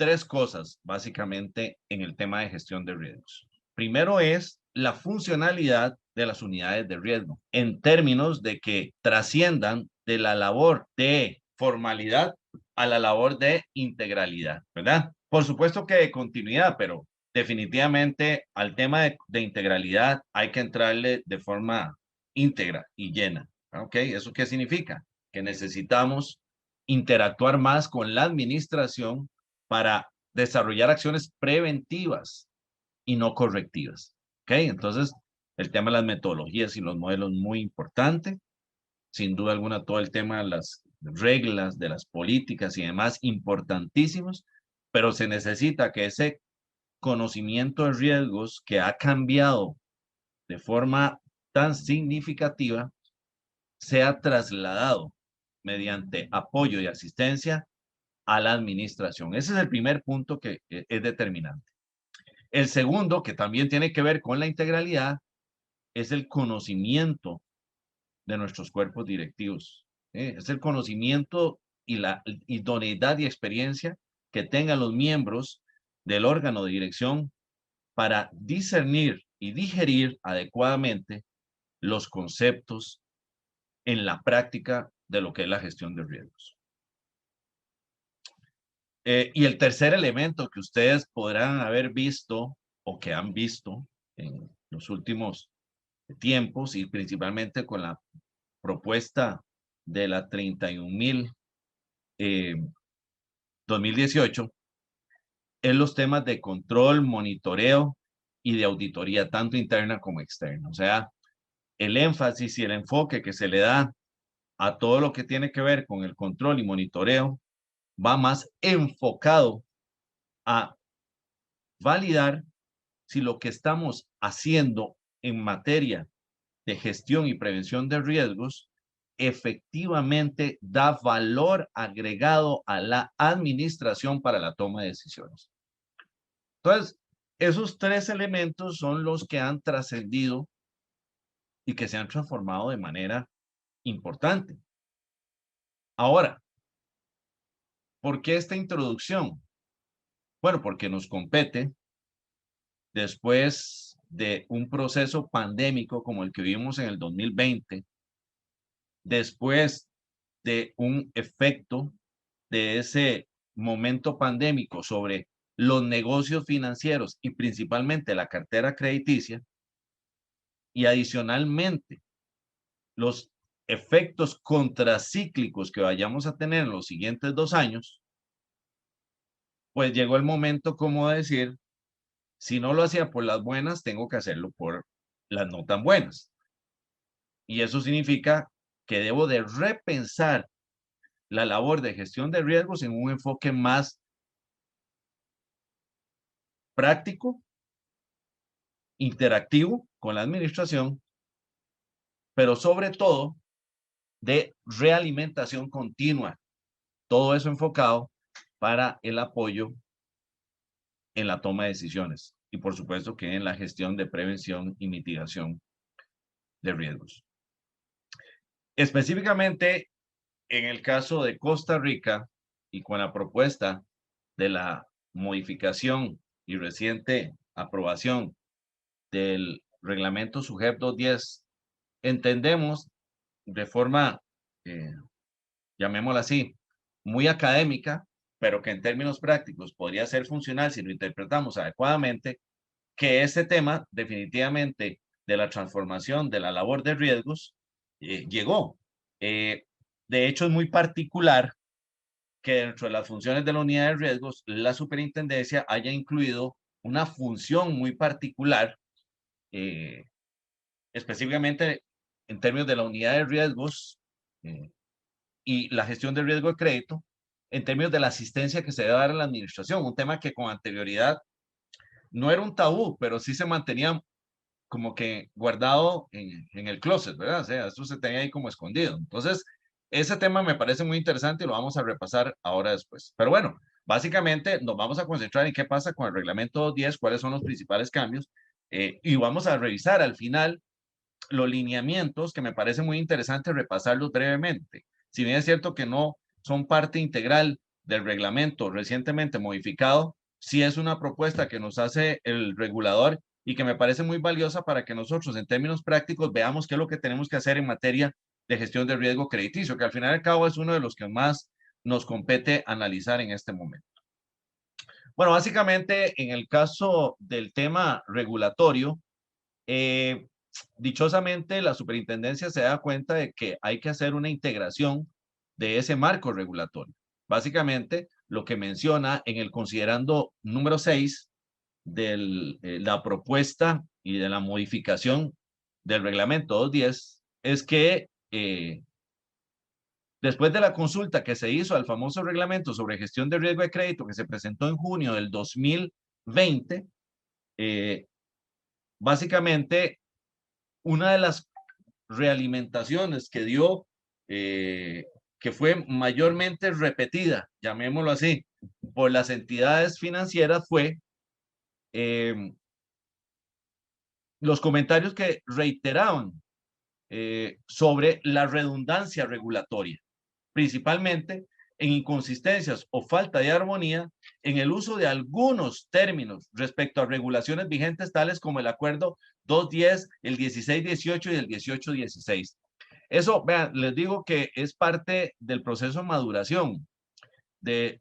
tres cosas, básicamente, en el tema de gestión de riesgos. Primero es la funcionalidad de las unidades de riesgo, en términos de que trasciendan de la labor de formalidad a la labor de integralidad, ¿verdad? Por supuesto que de continuidad, pero definitivamente al tema de integralidad hay que entrarle de forma íntegra y llena. ¿Ok? ¿Eso qué significa? Que necesitamos interactuar más con la administración para desarrollar acciones preventivas y no correctivas. ¿Ok? Entonces, el tema de las metodologías y los modelos muy importante. Sin duda alguna, todo el tema de las reglas, de las políticas y demás, importantísimos, pero se necesita que ese conocimiento de riesgos que ha cambiado de forma tan significativa sea trasladado mediante apoyo y asistencia a la administración. Ese es el primer punto que es determinante. El segundo, que también tiene que ver con la integralidad, es el conocimiento de nuestros cuerpos directivos. Es el conocimiento y la idoneidad y experiencia que tengan los miembros del órgano de dirección para discernir y digerir adecuadamente los conceptos en la práctica de lo que es la gestión de riesgos. Y el tercer elemento que ustedes podrán haber visto o que han visto en los últimos tiempos y principalmente con la propuesta de la 31.000 2018 es los temas de control, monitoreo y de auditoría, tanto interna como externa. O sea, el énfasis y el enfoque que se le da a todo lo que tiene que ver con el control y monitoreo va más enfocado a validar si lo que estamos haciendo en materia de gestión y prevención de riesgos efectivamente da valor agregado a la administración para la toma de decisiones. Entonces, esos tres elementos son los que han trascendido y que se han transformado de manera importante. Ahora, ¿por qué esta introducción? Bueno, porque nos compete después de un proceso pandémico como el que vivimos en el 2020, después de un efecto de ese momento pandémico sobre los negocios financieros y principalmente la cartera crediticia, y adicionalmente los efectos contracíclicos que vayamos a tener en los siguientes 2 años, pues llegó el momento como decir, si no lo hacía por las buenas, tengo que hacerlo por las no tan buenas. Y eso significa que debo de repensar la labor de gestión de riesgos en un enfoque más práctico, interactivo con la administración, pero sobre todo de realimentación continua. Todo eso enfocado para el apoyo en la toma de decisiones y por supuesto que en la gestión de prevención y mitigación de riesgos. Específicamente en el caso de Costa Rica y con la propuesta de la modificación y reciente aprobación del reglamento SUGEP 210, entendemos de forma, llamémosla así, muy académica, pero que en términos prácticos podría ser funcional si lo interpretamos adecuadamente, que este tema definitivamente de la transformación de la labor de riesgos llegó. De hecho, es muy particular que dentro de las funciones de la unidad de riesgos, la superintendencia haya incluido una función muy particular, específicamente en términos de la unidad de riesgos y la gestión del riesgo de crédito, en términos de la asistencia que se debe dar a la administración, un tema que con anterioridad no era un tabú, pero sí se mantenía como que guardado en el closet, ¿verdad? O sea, eso se tenía ahí como escondido. Entonces, ese tema me parece muy interesante y lo vamos a repasar ahora después. Pero bueno, básicamente nos vamos a concentrar en qué pasa con el reglamento 210, cuáles son los principales cambios, y vamos a revisar al final los lineamientos que me parece muy interesante repasarlos brevemente. Si bien es cierto que no son parte integral del reglamento recientemente modificado, sí es una propuesta que nos hace el regulador y que me parece muy valiosa para que nosotros en términos prácticos veamos qué es lo que tenemos que hacer en materia de gestión de riesgo crediticio, que al final y al cabo es uno de los que más nos compete analizar en este momento. Bueno, básicamente en el caso del tema regulatorio, eh, dichosamente la superintendencia se da cuenta de que hay que hacer una integración de ese marco regulatorio. Básicamente, lo que menciona en el considerando número 6 de la propuesta y de la modificación del reglamento 210 es que después de la consulta que se hizo al famoso reglamento sobre gestión de riesgo de crédito que se presentó en junio del 2020, básicamente una de las realimentaciones que dio, que fue mayormente repetida, llamémoslo así, por las entidades financieras fue los comentarios que reiteraban sobre la redundancia regulatoria, principalmente en inconsistencias o falta de armonía en el uso de algunos términos respecto a regulaciones vigentes tales como el acuerdo 210, el 1618 y el 1816. Eso, vean, les digo que es parte del proceso de maduración de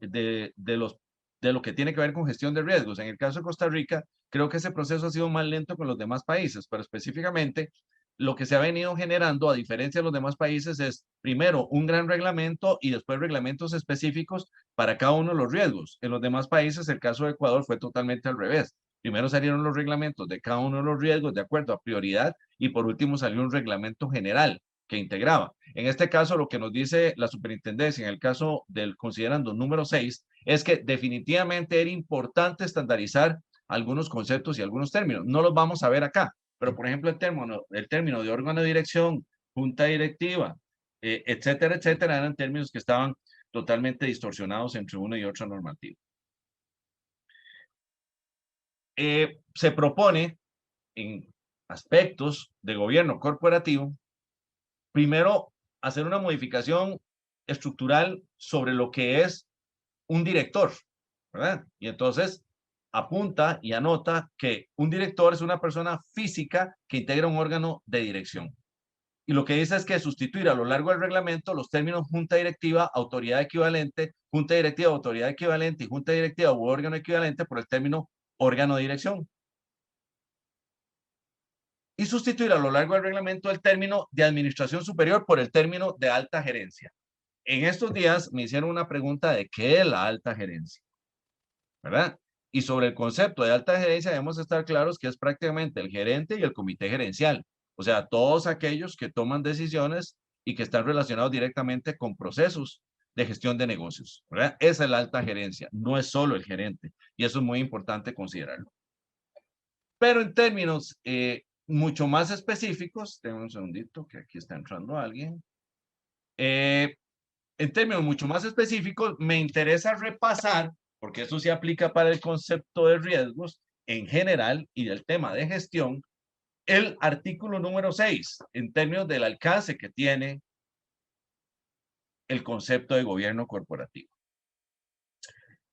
lo que tiene que ver con gestión de riesgos. En el caso de Costa Rica, creo que ese proceso ha sido más lento con los demás países, pero específicamente lo que se ha venido generando, a diferencia de los demás países, es primero un gran reglamento y después reglamentos específicos para cada uno de los riesgos. En los demás países, el caso de Ecuador fue totalmente al revés. Primero salieron los reglamentos de cada uno de los riesgos de acuerdo a prioridad y por último salió un reglamento general que integraba. En este caso, lo que nos dice la superintendencia, en el caso del considerando número 6, es que definitivamente era importante estandarizar algunos conceptos y algunos términos. No los vamos a ver acá, pero por ejemplo el término de órgano de dirección, junta directiva, etcétera, etcétera, eran términos que estaban totalmente distorsionados entre una y otra normativa. Se propone en aspectos de gobierno corporativo, primero hacer una modificación estructural sobre lo que es un director, ¿verdad? Y entonces apunta y anota que un director es una persona física que integra un órgano de dirección. Y lo que dice es que sustituir a lo largo del reglamento los términos junta directiva, autoridad equivalente, junta directiva, autoridad equivalente y junta directiva u órgano equivalente por el término órgano de dirección. Y sustituir a lo largo del reglamento el término de administración superior por el término de alta gerencia. En estos días me hicieron una pregunta de qué es la alta gerencia, ¿verdad? Y sobre el concepto de alta gerencia debemos estar claros que es prácticamente el gerente y el comité gerencial, o sea, todos aquellos que toman decisiones y que están relacionados directamente con procesos de gestión de negocios, ¿verdad? Esa es la alta gerencia, no es solo el gerente, y eso es muy importante considerarlo. Pero en términos mucho más específicos, tengo un segundito que aquí está entrando alguien. En términos mucho más específicos, me interesa repasar, porque eso se aplica para el concepto de riesgos en general y del tema de gestión, el artículo número 6, en términos del alcance que tiene el concepto de gobierno corporativo.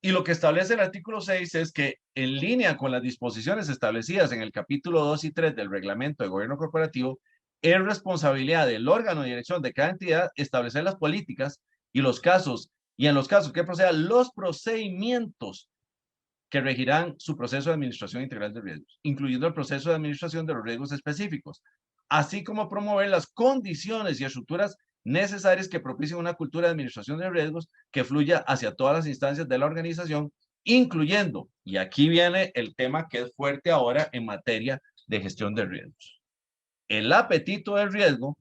Y lo que establece el artículo 6 es que, en línea con las disposiciones establecidas en el capítulo 2 y 3 del reglamento de gobierno corporativo, es responsabilidad del órgano de dirección de cada entidad establecer las políticas y los casos, y en los casos que procedan, los procedimientos que regirán su proceso de administración integral de riesgos, incluyendo el proceso de administración de los riesgos específicos, así como promover las condiciones y estructuras necesarias que propicien una cultura de administración de riesgos que fluya hacia todas las instancias de la organización, incluyendo, y aquí viene el tema que es fuerte ahora en materia de gestión de riesgos, el apetito del riesgo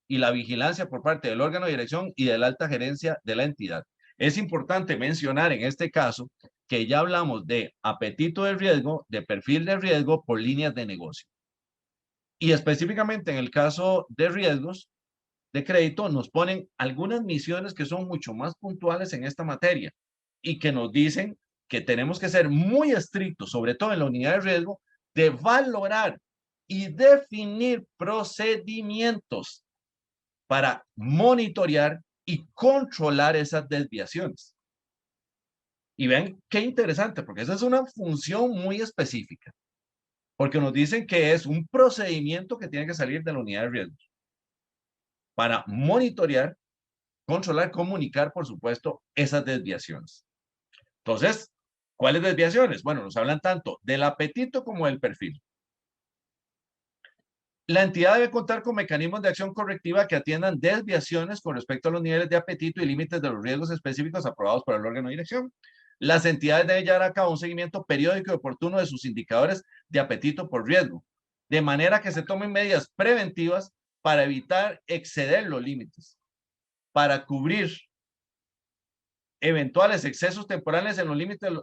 y la vigilancia por parte del órgano de dirección y de la alta gerencia de la entidad. Es importante mencionar en este caso que ya hablamos de apetito de riesgo, de perfil de riesgo por líneas de negocio. Y específicamente en el caso de riesgos de crédito, nos ponen algunas misiones que son mucho más puntuales en esta materia y que nos dicen que tenemos que ser muy estrictos, sobre todo en la unidad de riesgo, de valorar y definir procedimientos para monitorear y controlar esas desviaciones. Y vean qué interesante, porque esa es una función muy específica, porque nos dicen que es un procedimiento que tiene que salir de la unidad de riesgos para monitorear, controlar, comunicar, por supuesto, esas desviaciones. Entonces, ¿cuáles desviaciones? Bueno, nos hablan tanto del apetito como del perfil. La entidad debe contar con mecanismos de acción correctiva que atiendan desviaciones con respecto a los niveles de apetito y límites de los riesgos específicos aprobados por el órgano de dirección. Las entidades deben llevar a cabo un seguimiento periódico y oportuno de sus indicadores de apetito por riesgo, de manera que se tomen medidas preventivas para evitar exceder los límites, para cubrir eventuales excesos temporales en los límites de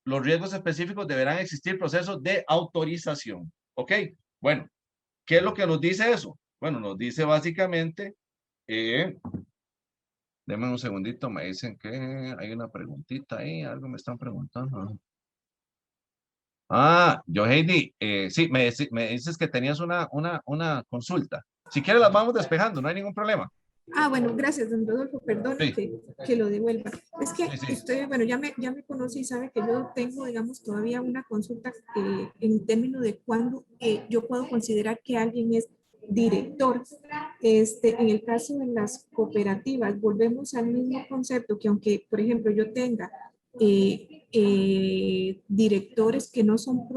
los riesgos específicos. Deberán existir procesos de autorización. ¿Ok? Bueno, ¿qué es lo que nos dice eso? Bueno, nos dice básicamente, denme un segundito, me dicen que hay una preguntita ahí, algo me están preguntando. Yo, Heidi, sí, me dices que tenías una consulta. Si quieres las vamos despejando, no hay ningún problema. Bueno, gracias, don Rodolfo. Perdone Sí, que lo devuelva. Es que sí. usted, bueno, ya me conoce y sabe que yo tengo, digamos, todavía una consulta en términos de cuándo yo puedo considerar que alguien es director. En el caso de las cooperativas, volvemos al mismo concepto que aunque, por ejemplo, yo tenga directores que no son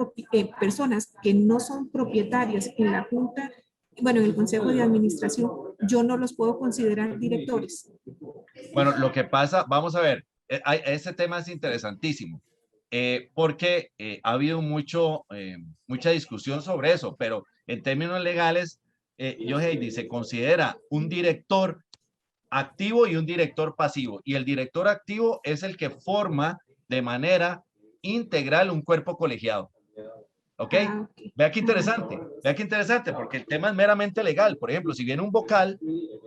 personas que no son propietarias en la junta, bueno, en el consejo de administración, yo no los puedo considerar directores. Bueno, lo que pasa, vamos a ver, ese tema es interesantísimo, porque ha habido mucha discusión sobre eso, pero en términos legales, Heidi, se considera un director activo y un director pasivo, y el director activo es el que forma de manera integral un cuerpo colegiado. ¿Ok? Okay. Vea qué interesante, porque el tema es meramente legal. Por ejemplo, si viene un vocal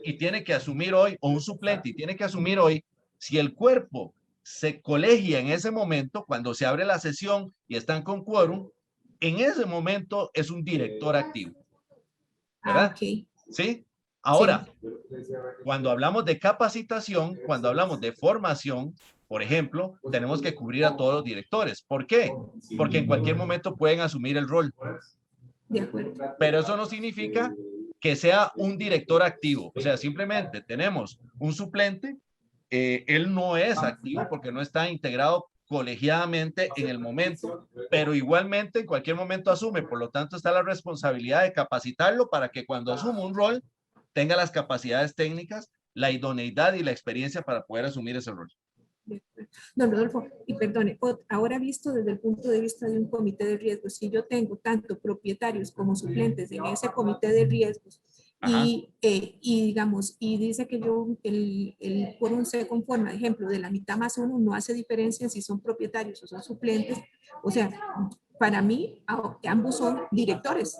y tiene que asumir hoy, o un suplente y tiene que asumir hoy, si el cuerpo se colegia en ese momento, cuando se abre la sesión y están con quórum, en ese momento es un director activo. ¿Verdad? Ok. ¿Sí? Sí. Ahora, cuando hablamos de capacitación, cuando hablamos de formación, por ejemplo, tenemos que cubrir a todos los directores. ¿Por qué? Porque en cualquier momento pueden asumir el rol. De acuerdo. Pero eso no significa que sea un director activo. O sea, simplemente tenemos un suplente, él no es activo porque no está integrado colegiadamente en el momento, pero igualmente en cualquier momento asume. Por lo tanto, está la responsabilidad de capacitarlo para que cuando asuma un rol tenga las capacidades técnicas, la idoneidad y la experiencia para poder asumir ese rol. Don Rodolfo, y perdone, ahora visto desde el punto de vista de un comité de riesgos, si yo tengo tanto propietarios como suplentes en ese comité de riesgos y digamos, y dice que yo, el quórum se conforma, ejemplo, de la mitad más uno, no hace diferencia si son propietarios o son suplentes, o sea, para mí ambos son directores.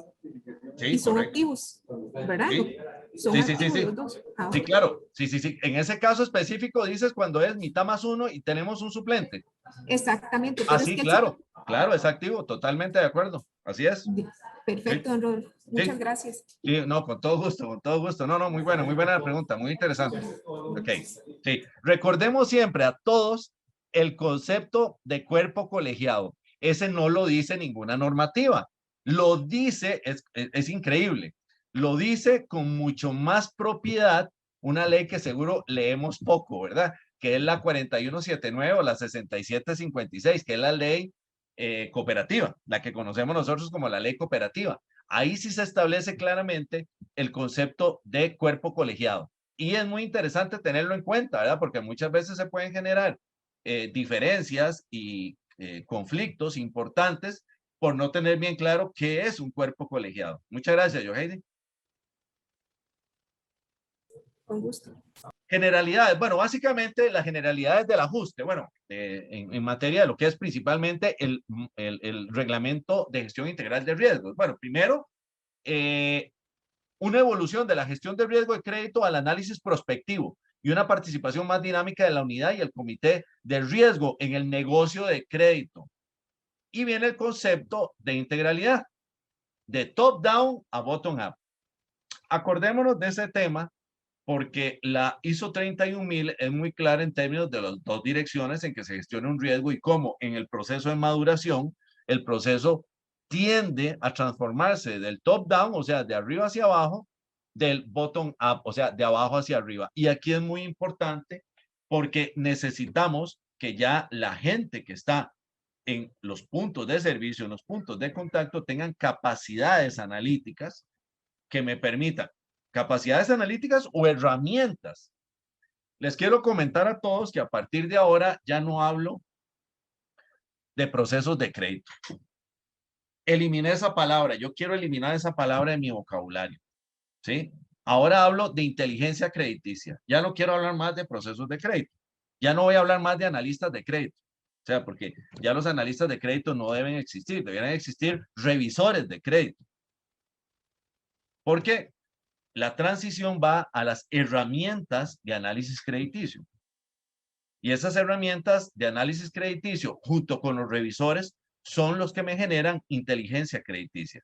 Sí, y son correcto. activos, ¿verdad? Sí, Son sí, activos sí. los dos. Sí, claro. Sí. En ese caso específico dices cuando es mitad más uno y tenemos un suplente. Exactamente. Pero es Sí, que claro, es activo, totalmente de acuerdo. Así es. Perfecto, Sí, don Rodolfo. Muchas sí, gracias. sí, no, con todo gusto, con todo gusto. No, muy buena la pregunta, muy interesante. Ok, sí. Recordemos siempre a todos el concepto de cuerpo colegiado. Ese no lo dice ninguna normativa. Lo dice, es increíble, lo dice con mucho más propiedad una ley que seguro leemos poco, ¿verdad? Que es la 4179 o la 6756, que es la ley cooperativa, la que conocemos nosotros como la ley cooperativa. Ahí sí se establece claramente el concepto de cuerpo colegiado. Y es muy interesante tenerlo en cuenta, ¿verdad? Porque muchas veces se pueden generar diferencias y conflictos importantes por no tener bien claro qué es un cuerpo colegiado. Muchas gracias, Joheidi. Con gusto. Generalidades. Bueno, básicamente las generalidades del ajuste. Bueno, en materia de lo que es principalmente el reglamento de gestión integral de riesgos. Bueno, primero, una evolución de la gestión de riesgo de crédito al análisis prospectivo y una participación más dinámica de la unidad y el comité de riesgo en el negocio de crédito. Y viene el concepto de integralidad, de top down a bottom up. Acordémonos de ese tema porque la ISO 31000 es muy clara en términos de las dos direcciones en que se gestiona un riesgo y cómo en el proceso de maduración, el proceso tiende a transformarse del top down, o sea, de arriba hacia abajo, del bottom up, o sea, de abajo hacia arriba. Y aquí es muy importante porque necesitamos que ya la gente que está en los puntos de servicio, en los puntos de contacto, tengan capacidades analíticas que me permitan, capacidades analíticas o herramientas. Les quiero comentar a todos que a partir de ahora ya no hablo de procesos de crédito. Eliminé esa palabra, yo quiero eliminar esa palabra de mi vocabulario, ¿sí? Ahora hablo de inteligencia crediticia. Ya no quiero hablar más de procesos de crédito. Ya no voy a hablar más de analistas de crédito. O sea, porque ya los analistas de crédito no deben existir, deberían existir revisores de crédito. Porque la transición va a las herramientas de análisis crediticio. Y esas herramientas de análisis crediticio, junto con los revisores, son los que me generan inteligencia crediticia.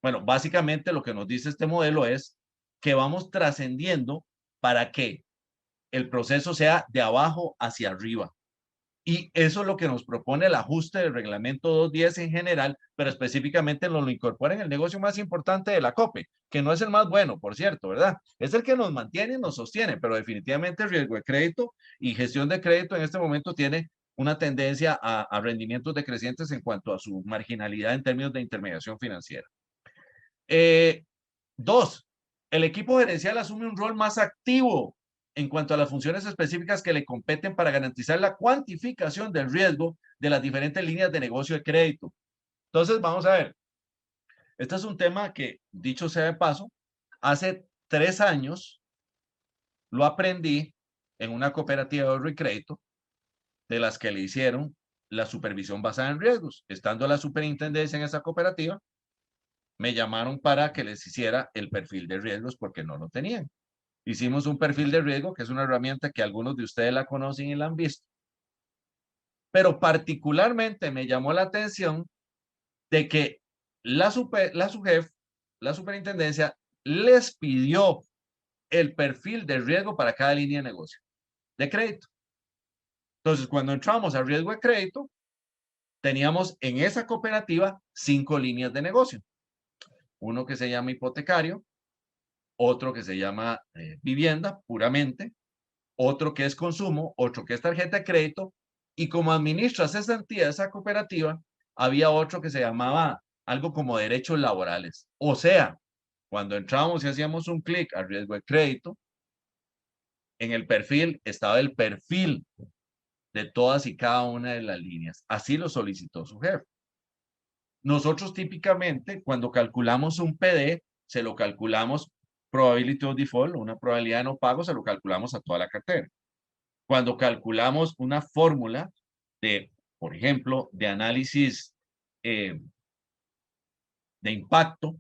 Bueno, básicamente lo que nos dice este modelo es que vamos trascendiendo para que el proceso sea de abajo hacia arriba. Y eso es lo que nos propone el ajuste del reglamento 210 en general, pero específicamente lo incorpora en el negocio más importante de la COPE, que no es el más bueno, por cierto, ¿verdad? Es el que nos mantiene y nos sostiene, pero definitivamente el riesgo de crédito y gestión de crédito en este momento tiene una tendencia a rendimientos decrecientes en cuanto a su marginalidad en términos de intermediación financiera. Dos, el equipo gerencial asume un rol más activo en cuanto a las funciones específicas que le competen para garantizar la cuantificación del riesgo de las diferentes líneas de negocio de crédito. Entonces, vamos a ver. Este es un tema que, dicho sea de paso, hace 3 años lo aprendí en una cooperativa de ahorro y crédito de las que le hicieron la supervisión basada en riesgos. Estando la superintendencia en esa cooperativa, me llamaron para que les hiciera el perfil de riesgos porque no lo tenían. Hicimos un perfil de riesgo, que es una herramienta que algunos de ustedes la conocen y la han visto. Pero particularmente me llamó la atención de que la superintendencia, les pidió el perfil de riesgo para cada línea de negocio de crédito. Entonces, cuando entramos a riesgo de crédito, teníamos en esa cooperativa 5 líneas de negocio. Uno que se llama hipotecario, otro que se llama vivienda puramente, otro que es consumo, otro que es tarjeta de crédito, y como administras esa entidad, esa cooperativa, había otro que se llamaba algo como derechos laborales. O sea, cuando entrábamos y hacíamos un clic al riesgo de crédito, en el perfil estaba el perfil de todas y cada una de las líneas. Así lo solicitó su jefe. Nosotros típicamente, cuando calculamos un PD, se lo calculamos probability of default, una probabilidad de no pago, se lo calculamos a toda la cartera. Cuando calculamos una fórmula de, por ejemplo, de análisis de impacto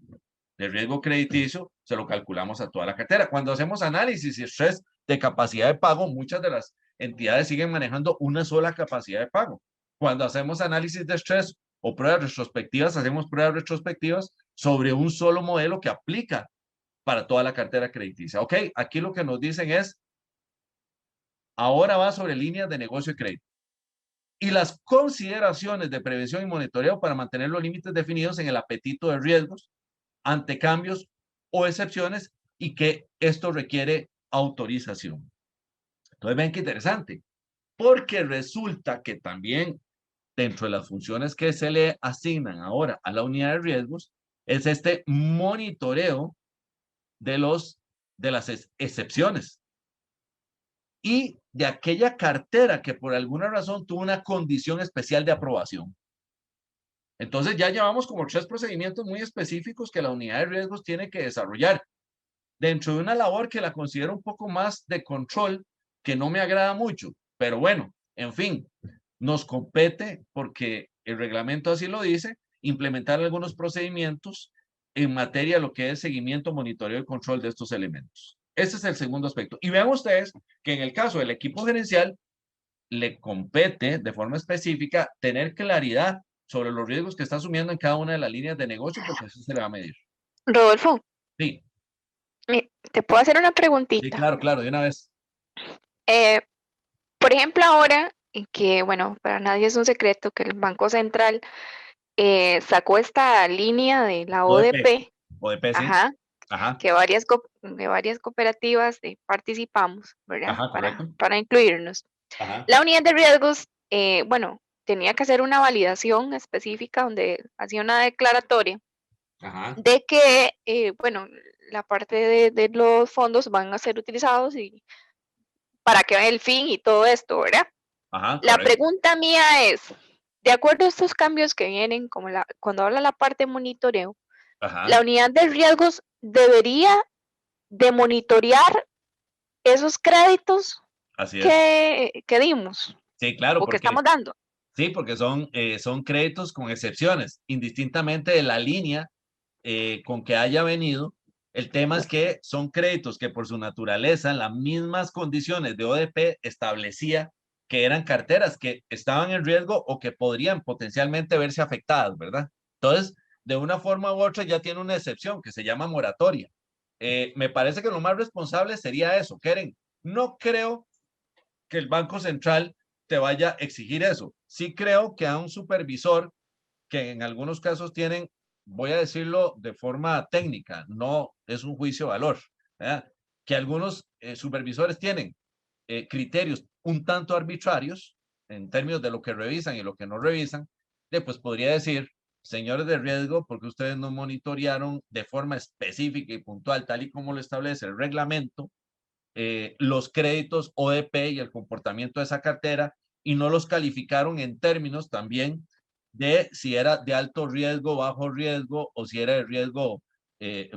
de riesgo crediticio, se lo calculamos a toda la cartera. Cuando hacemos análisis y estrés de capacidad de pago, muchas de las entidades siguen manejando una sola capacidad de pago. Cuando hacemos análisis de estrés o pruebas retrospectivas, hacemos pruebas retrospectivas sobre un solo modelo que aplica para toda la cartera crediticia. Ok, aquí lo que nos dicen es, ahora va sobre líneas de negocio y crédito. Y las consideraciones de prevención y monitoreo para mantener los límites definidos en el apetito de riesgos ante cambios o excepciones y que esto requiere autorización. Entonces ven qué interesante, porque resulta que también dentro de las funciones que se le asignan ahora a la unidad de riesgos es este monitoreo de las excepciones y de aquella cartera que por alguna razón tuvo una condición especial de aprobación. Entonces ya llevamos como 3 procedimientos muy específicos que la unidad de riesgos tiene que desarrollar dentro de una labor que la considero un poco más de control, que no me agrada mucho, pero bueno, en fin, nos compete porque el reglamento así lo dice, implementar algunos procedimientos en materia de lo que es seguimiento, monitoreo y control de estos elementos. Ese es el segundo aspecto. Y vean ustedes que en el caso del equipo gerencial, le compete de forma específica tener claridad sobre los riesgos que está asumiendo en cada una de las líneas de negocio, porque eso se le va a medir. Rodolfo, Sí. Te puedo hacer una Sí, preguntita. claro, claro, de una vez. Eh, por ejemplo, ahora que, bueno, para nadie es un secreto que el Banco Central sacó esta línea de la ODP, ODP, ODP, sí. ajá, Ajá, que varias cooperativas participamos, ¿verdad? ajá, correcto. Para incluirnos. Ajá, La unidad de riesgos, bueno, tenía que hacer una validación específica donde hacía una declaratoria ajá, de que, bueno, la parte de los fondos van a ser utilizados y para que el fin y todo esto, ¿verdad? ajá, La correcto. pregunta mía es, de acuerdo a estos cambios que vienen, como cuando habla la parte de monitoreo, la Ajá, unidad de riesgos debería de monitorear esos créditos así es. que dimos Sí, claro, o que porque estamos dando. sí, porque son créditos con excepciones, indistintamente de la línea con que haya venido. El tema es que son créditos que por su naturaleza, en las mismas condiciones de ODP, establecía que eran carteras que estaban en riesgo o que podrían potencialmente verse afectadas, ¿verdad? Entonces, de una forma u otra ya tiene una excepción que se llama moratoria. Me parece que lo más responsable sería eso, Keren. No creo que el Banco Central te vaya a exigir eso. Sí creo que a un supervisor que en algunos casos tienen, voy a decirlo de forma técnica, no es un juicio de valor, ¿verdad? Que algunos supervisores tienen criterios un tanto arbitrarios en términos de lo que revisan y lo que no revisan, pues podría decir, señores de riesgo, porque ustedes no monitorearon de forma específica y puntual, tal y como lo establece el reglamento, los créditos ODP y el comportamiento de esa cartera y no los calificaron en términos también de si era de alto riesgo, bajo riesgo o si era de riesgo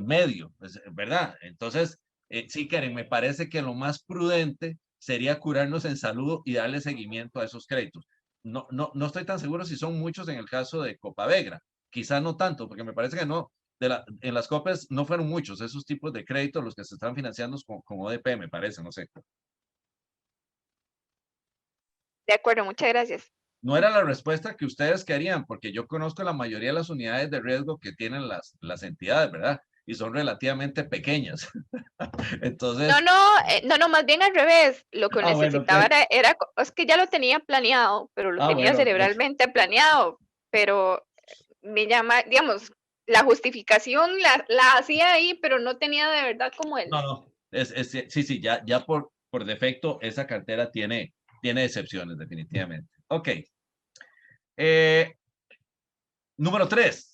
medio, ¿verdad? Entonces, sí, Karen, me parece que lo más prudente sería curarnos en salud y darle seguimiento a esos créditos. No estoy tan seguro si son muchos en el caso de Copavegra, quizás no tanto, porque me parece que no, en las COPES no fueron muchos esos tipos de créditos los que se están financiando con ODP, me parece, no sé. De acuerdo, muchas gracias. No era la respuesta que ustedes querían, porque yo conozco la mayoría de las unidades de riesgo que tienen las entidades, ¿verdad? Y son relativamente pequeñas. No, Entonces, no, no, más bien al revés. Lo que bueno, ok. necesitaba es que ya lo tenía planeado, pero lo tenía Bueno, ok. cerebralmente planeado, pero me llama, digamos, la justificación la hacía ahí, pero no tenía de verdad como No, el... no. Sí, sí, ya por defecto esa cartera tiene excepciones, definitivamente. Ok. Eh, Número 3.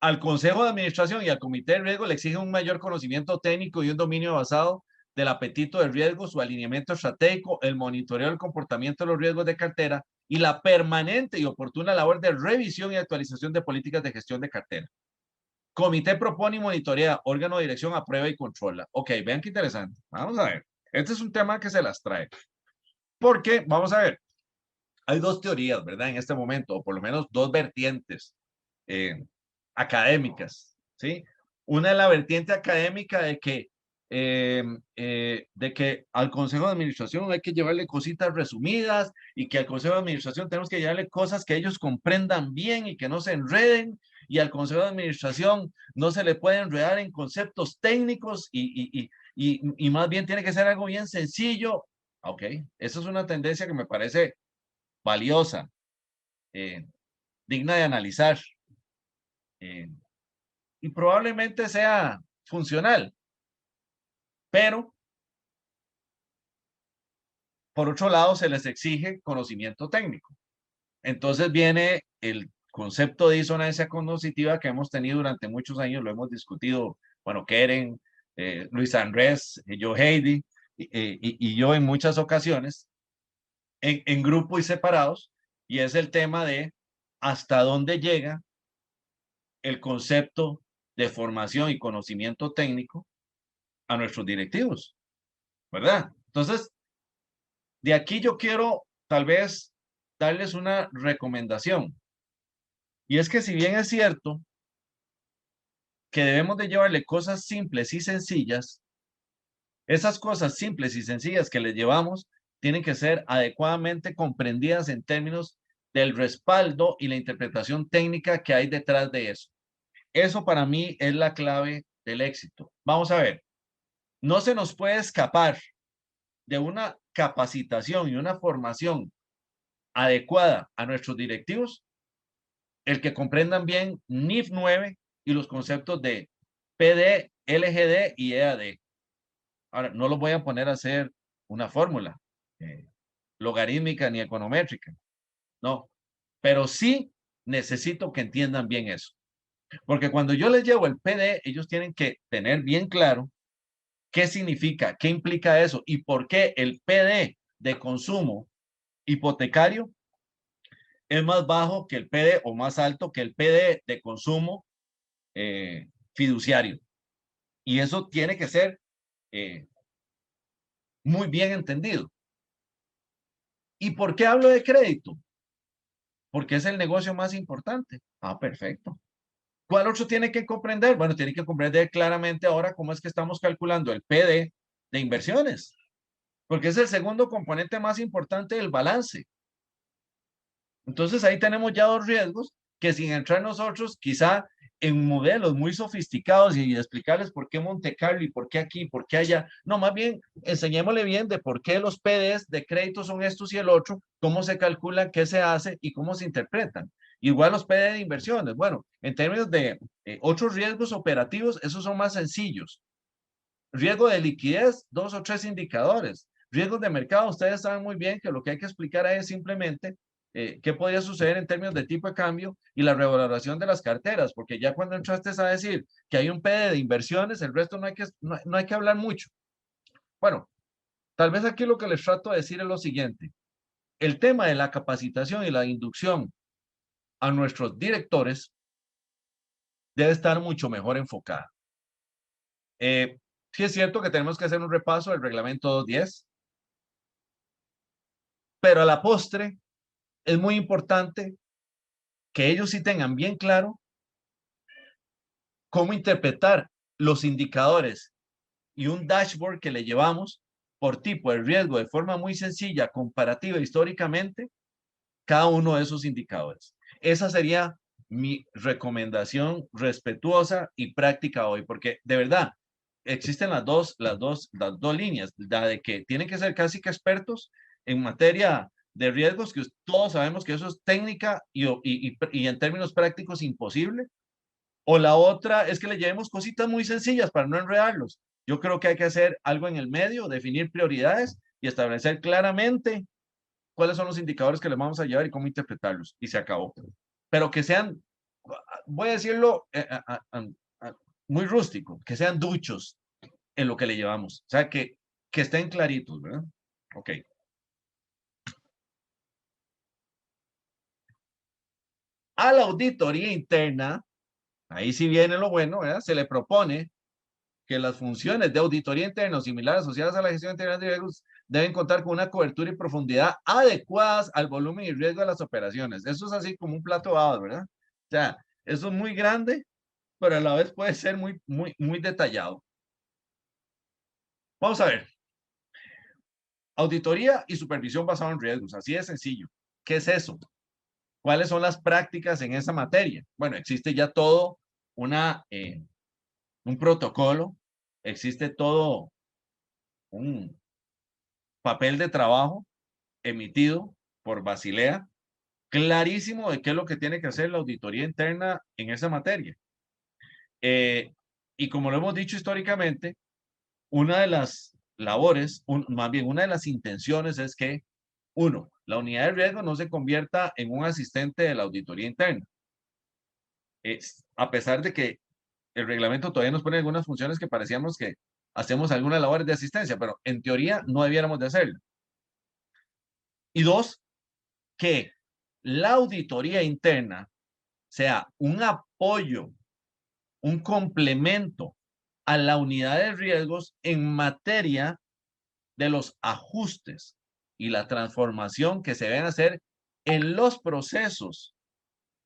Al Consejo de Administración y al Comité de Riesgo le exigen un mayor conocimiento técnico y un dominio basado del apetito de riesgo, su alineamiento estratégico, el monitoreo del comportamiento de los riesgos de cartera y la permanente y oportuna labor de revisión y actualización de políticas de gestión de cartera. Comité propone y monitorea, órgano de dirección aprueba y controla. Ok, vean qué interesante. Vamos a ver. Este es un tema que se las trae. Porque, vamos a ver, hay dos teorías, ¿verdad? En este momento, o por lo menos dos vertientes eh, académicas, ¿sí? Una es la vertiente académica de que al Consejo de Administración hay que llevarle cositas resumidas y que al Consejo de Administración tenemos que llevarle cosas que ellos comprendan bien y que no se enreden y al Consejo de Administración no se le puede enredar en conceptos técnicos y más bien tiene que ser algo bien sencillo. Ok, esa es una tendencia que me parece valiosa, eh, digna de analizar. Eh, y probablemente sea funcional, pero por otro lado se les exige conocimiento técnico. Entonces viene el concepto de disonancia cognitiva que hemos tenido durante muchos años, lo hemos discutido, bueno, Keren, Luis Andrés, yo Heidi y yo en muchas ocasiones, en grupo y separados, y es el tema de hasta dónde llega el concepto de formación y conocimiento técnico a nuestros directivos, ¿verdad? Entonces, de aquí yo quiero tal vez darles una recomendación. Y es que si bien es cierto que debemos de llevarle cosas simples y sencillas, esas cosas simples y sencillas que les llevamos tienen que ser adecuadamente comprendidas en términos del respaldo y la interpretación técnica que hay detrás de eso. Eso para mí es la clave del éxito. Vamos a ver. no se nos puede escapar de una capacitación y una formación adecuada a nuestros directivos, el que comprendan bien NIF 9 y los conceptos de PD, LGD y EAD. Ahora, no los voy a poner a hacer una fórmula logarítmica ni econométrica, no, pero sí necesito que entiendan bien eso. Porque cuando yo les llevo el PD, ellos tienen que tener bien claro qué significa, qué implica eso y por qué el PD de consumo hipotecario es más bajo que el PD o más alto que el PD de consumo fiduciario. Y eso tiene que ser muy bien entendido. ¿Y por qué hablo de crédito? Porque es el negocio más importante. Ah, perfecto. ¿Cuál otro tiene que comprender? Bueno, tiene que comprender claramente ahora cómo es que estamos calculando el PD de inversiones, porque es el segundo componente más importante del balance. Entonces ahí tenemos ya dos riesgos que sin entrar nosotros quizá en modelos muy sofisticados y explicarles por qué Monte Carlo y por qué aquí, por qué allá. No, más bien enseñémosle bien de por qué los PDs de crédito son estos y el otro, cómo se calculan, qué se hace y cómo se interpretan. Igual los PD de inversiones. Bueno, en términos de otros riesgos operativos, esos son más sencillos. Riesgo de liquidez, 2 o 3 indicadores. Riesgos de mercado, ustedes saben muy bien que lo que hay que explicar es simplemente qué podría suceder en términos de tipo de cambio y la revaloración de las carteras, porque ya cuando entraste a decir que hay un PD de inversiones, el resto no hay que hablar mucho. Bueno, tal vez aquí lo que les trato de decir es lo siguiente. El tema de la capacitación y la inducción a nuestros directores debe estar mucho mejor enfocada. Sí es cierto que tenemos que hacer un repaso del reglamento 210, pero a la postre es muy importante que ellos sí tengan bien claro cómo interpretar los indicadores y un dashboard que le llevamos por tipo de riesgo de forma muy sencilla, comparativa históricamente, cada uno de esos indicadores. Esa sería mi recomendación respetuosa y práctica hoy, porque de verdad existen las dos líneas, la de que tienen que ser casi que expertos en materia de riesgos, que todos sabemos que eso es técnica y en términos prácticos imposible, o la otra es que le llevemos cositas muy sencillas para no enredarlos. Yo creo que hay que hacer algo en el medio, definir prioridades y establecer claramente cuáles son los indicadores que le vamos a llevar y cómo interpretarlos. Y se acabó. Pero que sean, voy a decirlo muy rústico, que sean duchos en lo que le llevamos. O sea, que estén claritos, ¿verdad? Ok. A la auditoría interna, ahí sí viene lo bueno, ¿verdad? Se le propone que las funciones de auditoría interna o similares asociadas a la gestión integral de riesgos deben contar con una cobertura y profundidad adecuadas al volumen y riesgo de las operaciones. Eso es así como un plato de habas, ¿verdad? O sea, eso es muy grande, pero a la vez puede ser muy detallado. Vamos a ver. Auditoría y supervisión basada en riesgos, así de sencillo. ¿Qué es eso? ¿Cuáles son las prácticas en esa materia? Bueno, existe ya todo un protocolo, existe todo un papel de trabajo emitido por Basilea, clarísimo de qué es lo que tiene que hacer la auditoría interna en esa materia. Y como lo hemos dicho históricamente, una de las labores, más bien una de las intenciones es que, uno, la unidad de riesgo no se convierta en un asistente de la auditoría interna. A pesar de que el reglamento todavía nos pone algunas funciones que parecíamos que hacemos algunas labores de asistencia, pero en teoría no debiéramos de hacerlo. Y dos, que la auditoría interna sea un apoyo, un complemento a la unidad de riesgos en materia de los ajustes y la transformación que se deben hacer en los procesos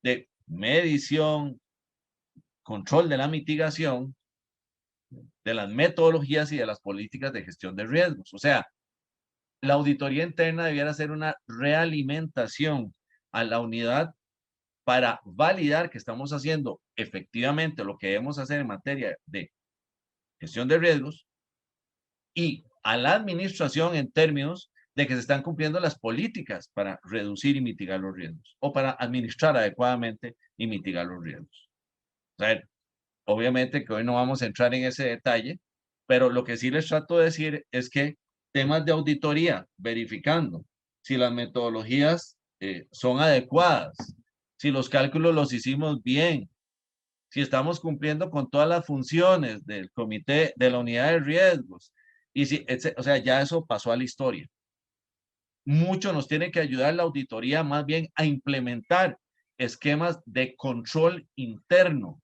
de medición, control de la mitigación, de las metodologías y de las políticas de gestión de riesgos. O sea, la auditoría interna debiera ser una realimentación a la unidad para validar que estamos haciendo efectivamente lo que debemos hacer en materia de gestión de riesgos y a la administración en términos de que se están cumpliendo las políticas para reducir y mitigar los riesgos o para administrar adecuadamente y mitigar los riesgos. O sea, obviamente que hoy no vamos a entrar en ese detalle, pero lo que sí les trato de decir es que temas de auditoría, verificando si las metodologías son adecuadas, si los cálculos los hicimos bien, si estamos cumpliendo con todas las funciones del comité, de la unidad de riesgos, y si, o sea, ya eso pasó a la historia. Mucho nos tiene que ayudar la auditoría más bien a implementar esquemas de control interno,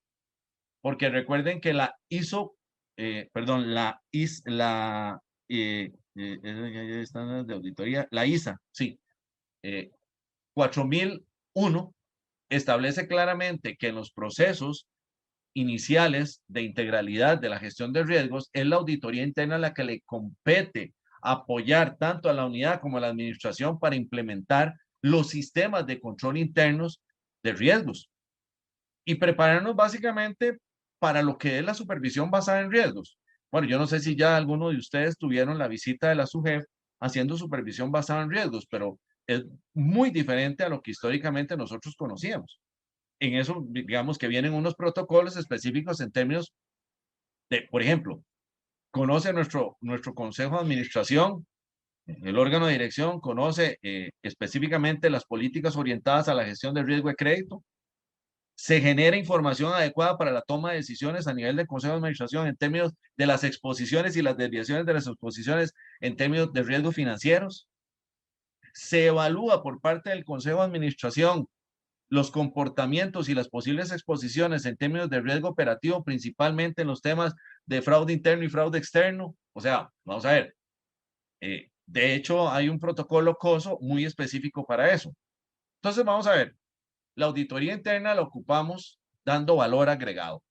porque recuerden que la ISO, perdón, están de auditoría, la ISA, sí, 4001 establece claramente que en los procesos iniciales de integralidad de la gestión de riesgos es la auditoría interna la que le compete apoyar tanto a la unidad como a la administración para implementar los sistemas de control internos de riesgos y prepararnos básicamente para lo que es la supervisión basada en riesgos. Bueno, yo no sé si ya alguno de ustedes tuvieron la visita de la SUGEF haciendo supervisión basada en riesgos, pero es muy diferente a lo que históricamente nosotros conocíamos. En eso, digamos que vienen unos protocolos específicos en términos de, por ejemplo, conoce nuestro consejo de administración, el órgano de dirección conoce específicamente las políticas orientadas a la gestión del riesgo de crédito, se genera información adecuada para la toma de decisiones a nivel del consejo de administración en términos de las exposiciones y las desviaciones de las exposiciones en términos de riesgos financieros, se evalúa por parte del consejo de administración los comportamientos y las posibles exposiciones en términos de riesgo operativo, principalmente en los temas de fraude interno y fraude externo. O sea, vamos a ver, de hecho hay un protocolo COSO muy específico para eso. Entonces, vamos a ver, la auditoría interna la ocupamos dando valor agregado.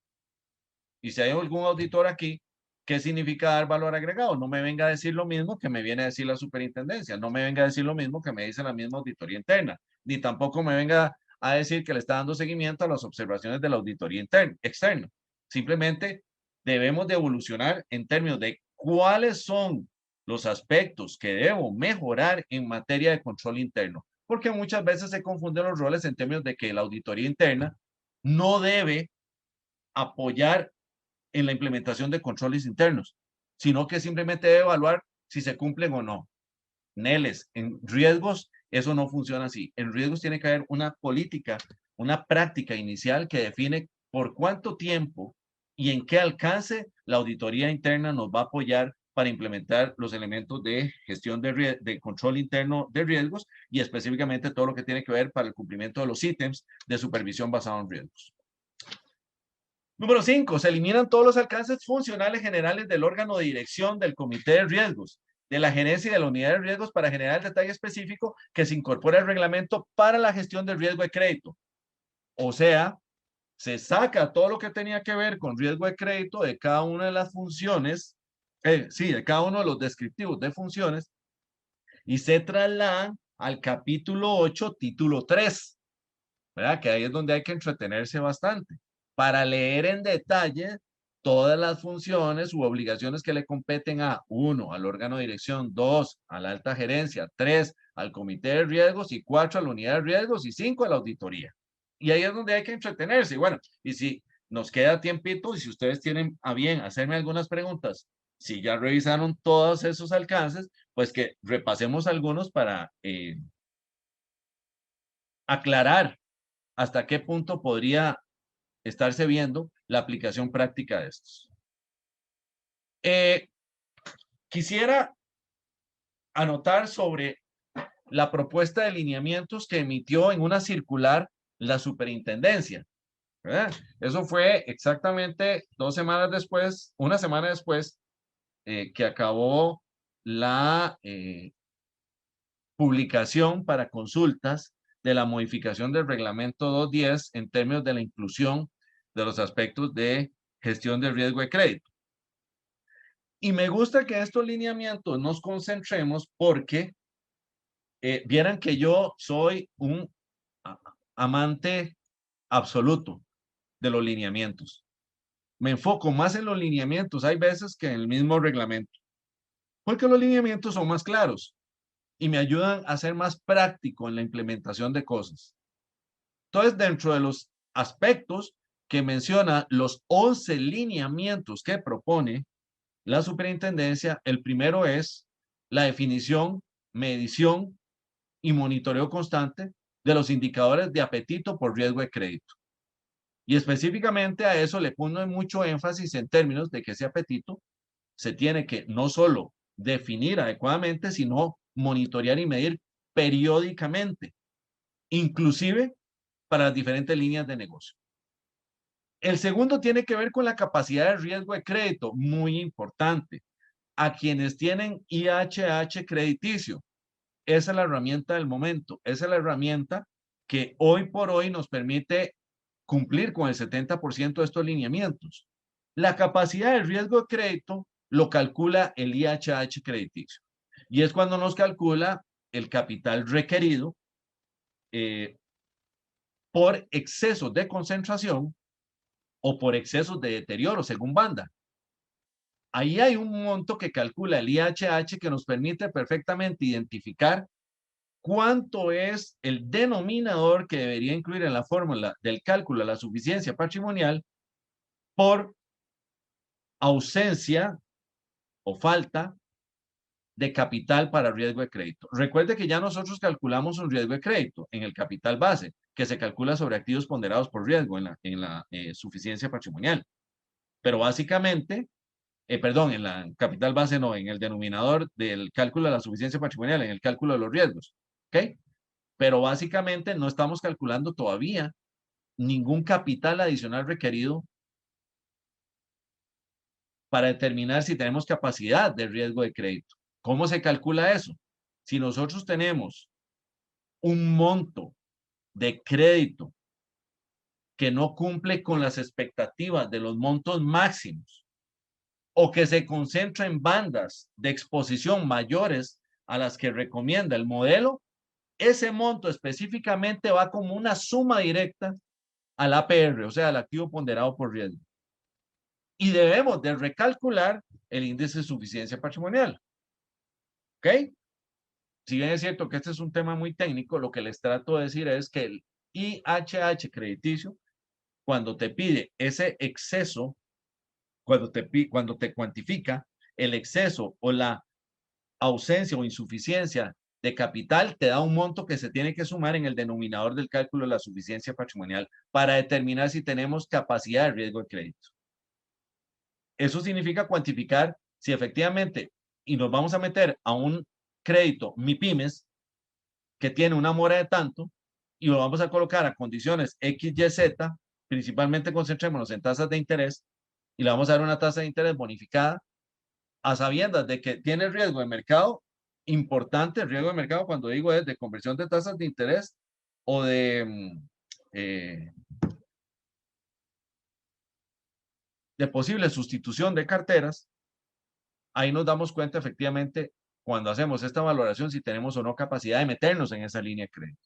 Y si hay algún auditor aquí, ¿qué significa dar valor agregado? No me venga a decir lo mismo que me viene a decir la superintendencia, no me venga a decir lo mismo que me dice la misma auditoría interna, ni tampoco me venga a decir que le está dando seguimiento a las observaciones de la auditoría interna, externa. Simplemente debemos de evolucionar en términos de cuáles son los aspectos que debo mejorar en materia de control interno, porque muchas veces se confunden los roles en términos de que la auditoría interna no debe apoyar en la implementación de controles internos, sino que simplemente debe evaluar si se cumplen o no. Neles, en riesgos eso no funciona así. En riesgos tiene que haber una política, una práctica inicial que define por cuánto tiempo y en qué alcance la auditoría interna nos va a apoyar para implementar los elementos de gestión de control interno de riesgos y específicamente todo lo que tiene que ver para el cumplimiento de los ítems de supervisión basado en riesgos. Número 5. Se eliminan todos los alcances funcionales generales del órgano de dirección del comité de riesgos, de la gerencia y de la unidad de riesgos para generar el detalle específico que se incorpora al reglamento para la gestión del riesgo de crédito. O sea, se saca todo lo que tenía que ver con riesgo de crédito de cada una de las funciones, de cada uno de los descriptivos de funciones y se trasladan al capítulo 8, título 3, ¿verdad? Que ahí es donde hay que entretenerse bastante para leer en detalle todas las funciones u obligaciones que le competen a 1, al órgano de dirección, 2, a la alta gerencia, 3, al comité de riesgos y 4, a la unidad de riesgos y 5, a la auditoría. Y ahí es donde hay que entretenerse. Y bueno, y si nos queda tiempito y si ustedes tienen a bien hacerme algunas preguntas, si ya revisaron todos esos alcances, pues que repasemos algunos para aclarar hasta qué punto podría estarse viendo la aplicación práctica de estos. Quisiera anotar sobre la propuesta de lineamientos que emitió en una circular la superintendencia, ¿verdad? Eso fue exactamente 2 semanas después, una semana después que acabó la publicación para consultas de la modificación del reglamento 210 en términos de la inclusión de los aspectos de gestión del riesgo de crédito. Y me gusta que estos lineamientos nos concentremos porque vieran que yo soy un amante absoluto de los lineamientos. Me enfoco más en los lineamientos, hay veces que en el mismo reglamento. Porque los lineamientos son más claros y me ayudan a ser más práctico en la implementación de cosas. Entonces, dentro de los aspectos que menciona los 11 lineamientos que propone la superintendencia, el primero es la definición, medición y monitoreo constante de los indicadores de apetito por riesgo de crédito. Y específicamente a eso le pone mucho énfasis en términos de que ese apetito se tiene que no solo definir adecuadamente, sino monitorear y medir periódicamente, inclusive para las diferentes líneas de negocio. El segundo tiene que ver con la capacidad de riesgo de crédito, muy importante. A quienes tienen IHH crediticio, esa es la herramienta del momento, esa es la herramienta que hoy por hoy nos permite cumplir con el 70% de estos lineamientos. La capacidad de riesgo de crédito lo calcula el IHH crediticio y es cuando nos calcula el capital requerido por excesos de concentración o por excesos de deterioro según banda. Ahí hay un monto que calcula el IHH que nos permite perfectamente identificar cuánto es el denominador que debería incluir en la fórmula del cálculo de la suficiencia patrimonial por ausencia o falta de capital para riesgo de crédito. Recuerde que ya nosotros calculamos un riesgo de crédito en el capital base, que se calcula sobre activos ponderados por riesgo en la suficiencia patrimonial. Pero básicamente, perdón, en la capital base no, en el denominador del cálculo de la suficiencia patrimonial, en el cálculo de los riesgos. ¿Ok? Pero básicamente no estamos calculando todavía ningún capital adicional requerido para determinar si tenemos capacidad de riesgo de crédito. ¿Cómo se calcula eso? Si nosotros tenemos un monto de crédito que no cumple con las expectativas de los montos máximos o que se concentra en bandas de exposición mayores a las que recomienda el modelo, ese monto específicamente va como una suma directa al APR, o sea, al activo ponderado por riesgo. Y debemos de recalcular el índice de suficiencia patrimonial. ¿Ok? Si bien es cierto que este es un tema muy técnico, lo que les trato de decir es que el IHH crediticio, cuando te pide ese exceso, cuando te cuantifica el exceso o la ausencia o insuficiencia de capital, te da un monto que se tiene que sumar en el denominador del cálculo de la suficiencia patrimonial para determinar si tenemos capacidad de riesgo de crédito. Eso significa cuantificar si efectivamente, y nos vamos a meter a un crédito MIPYMES que tiene una mora de tanto, y lo vamos a colocar a condiciones XYZ, principalmente concentrémonos en tasas de interés, y le vamos a dar una tasa de interés bonificada, a sabiendas de que tiene riesgo de mercado importante. Riesgo de mercado, cuando digo, es de conversión de tasas de interés o de posible sustitución de carteras. Ahí nos damos cuenta efectivamente cuando hacemos esta valoración si tenemos o no capacidad de meternos en esa línea de crédito.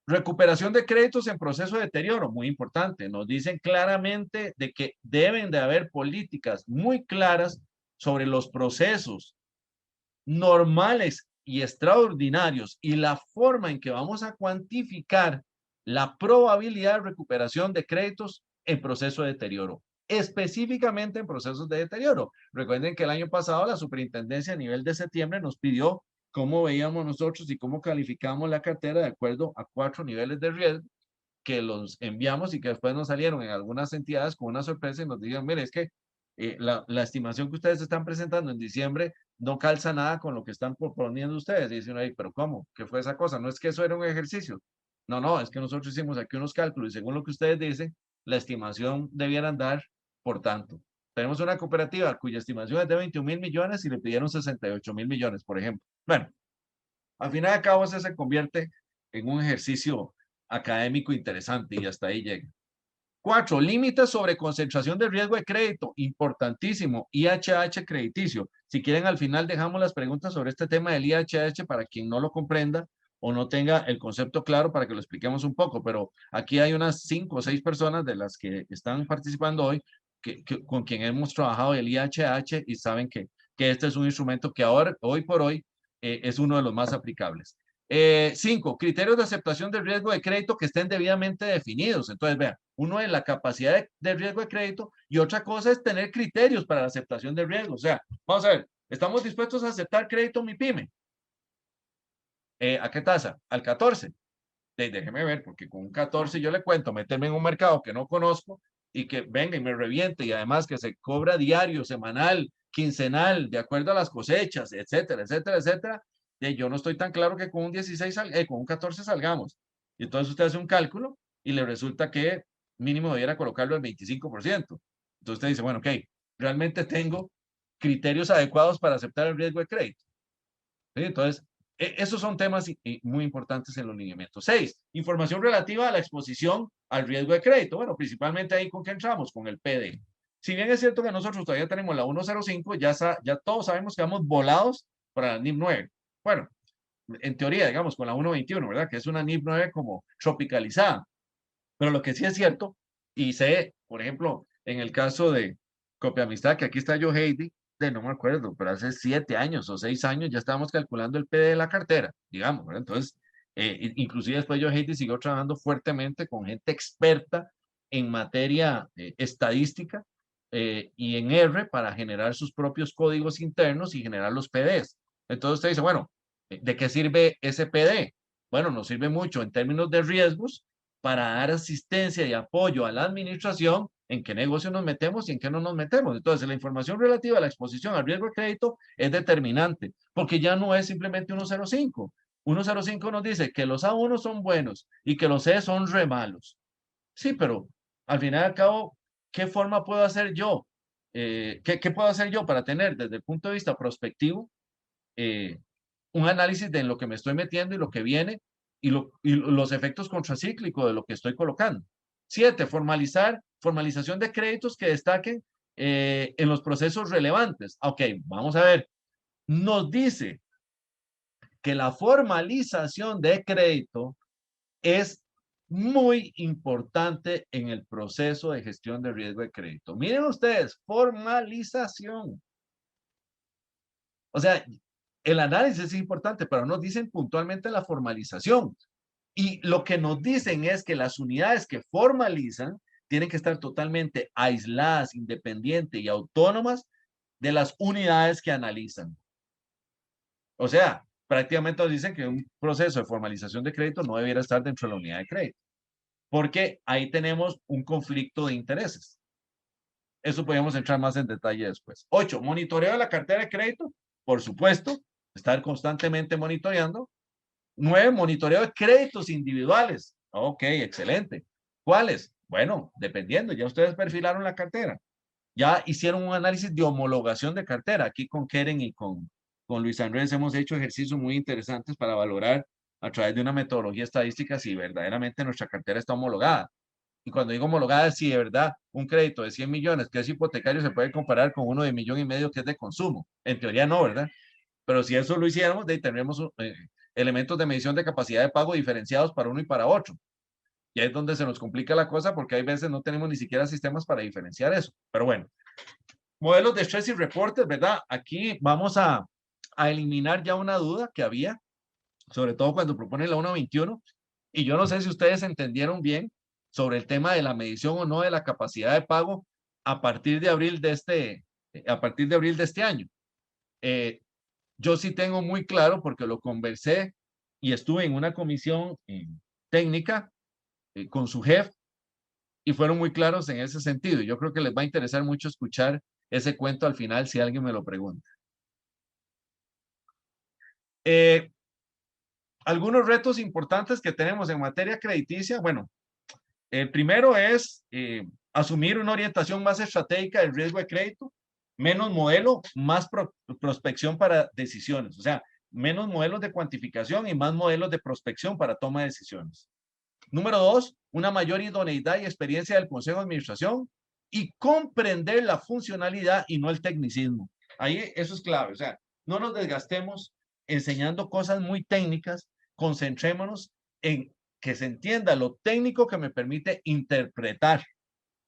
Recuperación de créditos en proceso de deterioro, muy importante. Nos dicen claramente de que deben de haber políticas muy claras sobre los procesos normales y extraordinarios y la forma en que vamos a cuantificar la probabilidad de recuperación de créditos en proceso de deterioro, específicamente en procesos de deterioro. Recuerden que el año pasado la superintendencia a nivel de septiembre nos pidió cómo veíamos nosotros y cómo calificamos la cartera de acuerdo a 4 niveles de riesgo que los enviamos y que después nos salieron en algunas entidades con una sorpresa y nos dijeron, mire, es que la estimación que ustedes están presentando en diciembre no calza nada con lo que están proponiendo ustedes. Y dicen, ahí, pero ¿cómo? ¿Qué fue esa cosa? No es que eso era un ejercicio. No, no, es que nosotros hicimos aquí unos cálculos y según lo que ustedes dicen, la estimación debiera andar por tanto. Tenemos una cooperativa cuya estimación es de 21.000 millones y le pidieron 68.000 millones, por ejemplo. Bueno, al final de cabo, se convierte en un ejercicio académico interesante y hasta ahí llega. 4. Límites sobre concentración de riesgo de crédito. Importantísimo. IHH crediticio. Si quieren, al final dejamos las preguntas sobre este tema del IHH para quien no lo comprenda o no tenga el concepto claro para que lo expliquemos un poco. Pero aquí hay unas 5 o 6 personas de las que están participando hoy con quien hemos trabajado el IHH y saben que que este es un instrumento que ahora, hoy por hoy, es uno de los más aplicables. 5, criterios de aceptación del riesgo de crédito que estén debidamente definidos. Entonces, vean, uno es la capacidad de riesgo de crédito y otra cosa es tener criterios para la aceptación del riesgo. O sea, vamos a ver, ¿estamos dispuestos a aceptar crédito mi pyme? ¿A qué tasa? Al 14. Déjeme ver, porque con un 14 yo le cuento meterme en un mercado que no conozco y que venga y me reviente y además que se cobra diario, semanal, quincenal, de acuerdo a las cosechas, etcétera, etcétera, etcétera. Yo no estoy tan claro que con un 16, con un 14 salgamos. Y entonces usted hace un cálculo y le resulta que mínimo debiera colocarlo al 25%. Entonces usted dice, bueno, ok, realmente tengo criterios adecuados para aceptar el riesgo de crédito. ¿Sí? Entonces, esos son temas muy importantes en los lineamientos. 6, información relativa a la exposición al riesgo de crédito. Bueno, principalmente ahí con qué entramos, con el PD. Si bien es cierto que nosotros todavía tenemos la 105, ya todos sabemos que vamos volados para la NIP 9. Bueno, en teoría, digamos, con la 121, ¿verdad? Que es una NIP 9 como tropicalizada. Pero lo que sí es cierto, y sé, por ejemplo, en el caso de Copia Amistad, que aquí está yo, Heidi, no me acuerdo, pero hace 7 años o 6 años ya estábamos calculando el PD de la cartera, digamos, ¿verdad? Entonces, inclusive después yo, Heidi, siguió trabajando fuertemente con gente experta en materia estadística y en R para generar sus propios códigos internos y generar los PDs. Entonces usted dice, bueno, ¿de qué sirve ese PD? Bueno, nos sirve mucho en términos de riesgos para dar asistencia y apoyo a la administración en qué negocio nos metemos y en qué no nos metemos. Entonces, la información relativa a la exposición al riesgo de crédito es determinante, porque ya no es simplemente 105. 105 nos dice que los A1 son buenos y que los C son re malos. Sí, pero al final y al cabo, ¿qué forma puedo hacer yo? ¿Qué puedo hacer yo para tener desde el punto de vista prospectivo un análisis de en lo que me estoy metiendo y lo que viene y los efectos contracíclicos de lo que estoy colocando? 7, formalización de créditos que destaquen en los procesos relevantes. Ok, vamos a ver. Nos dice que la formalización de crédito es muy importante en el proceso de gestión de riesgo de crédito. Miren ustedes, formalización. O sea, el análisis es importante, pero nos dicen puntualmente la formalización. Y lo que nos dicen es que las unidades que formalizan tienen que estar totalmente aisladas, independientes y autónomas de las unidades que analizan. O sea, prácticamente nos dicen que un proceso de formalización de crédito no debiera estar dentro de la unidad de crédito, porque ahí tenemos un conflicto de intereses. Eso podemos entrar más en detalle después. 8, monitoreo de la cartera de crédito, por supuesto, estar constantemente monitoreando. 9, monitoreo de créditos individuales. Ok, excelente. ¿Cuáles? Bueno, dependiendo, ya ustedes perfilaron la cartera. Ya hicieron un análisis de homologación de cartera. Aquí con Keren y con Luis Andrés hemos hecho ejercicios muy interesantes para valorar a través de una metodología estadística si verdaderamente nuestra cartera está homologada. Y cuando digo homologada, si de verdad un crédito de 100 millones que es hipotecario se puede comparar con uno de 1,5 millones que es de consumo. En teoría no, ¿verdad? Pero si eso lo hiciéramos, de ahí tendríamos elementos de medición de capacidad de pago diferenciados para uno y para otro. Y ahí es donde se nos complica la cosa porque hay veces no tenemos ni siquiera sistemas para diferenciar eso. Pero bueno, modelos de estrés y reportes, ¿verdad? Aquí vamos a eliminar ya una duda que había, sobre todo cuando proponen la 1.21. Y yo no sé si ustedes entendieron bien sobre el tema de la medición o no de la capacidad de pago a partir de abril de este año. Yo sí tengo muy claro porque lo conversé y estuve en una comisión técnica con su jefe y fueron muy claros en ese sentido. Yo creo que les va a interesar mucho escuchar ese cuento al final si alguien me lo pregunta. Algunos retos importantes que tenemos en materia crediticia. Bueno, el primero es asumir una orientación más estratégica del riesgo de crédito, menos modelo, más prospección para decisiones. O sea, menos modelos de cuantificación y más modelos de prospección para toma de decisiones. Número 2, una mayor idoneidad y experiencia del Consejo de Administración y comprender la funcionalidad y no el tecnicismo. Ahí eso es clave. O sea, no nos desgastemos enseñando cosas muy técnicas, concentrémonos en que se entienda lo técnico que me permite interpretar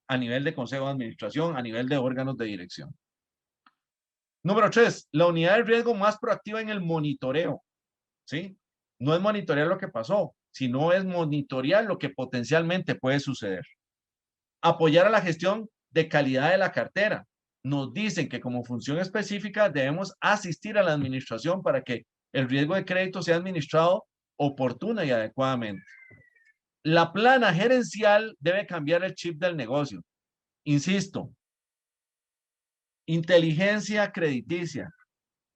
a nivel de Consejo de Administración, a nivel de órganos de dirección. Número 3, la unidad de riesgo más proactiva en el monitoreo, ¿sí? No es monitorear lo que pasó, sino es monitorear lo que potencialmente puede suceder. Apoyar a la gestión de calidad de la cartera. Nos dicen que como función específica debemos asistir a la administración para que el riesgo de crédito sea administrado oportuna y adecuadamente. La plana gerencial debe cambiar el chip del negocio. Insisto, inteligencia crediticia.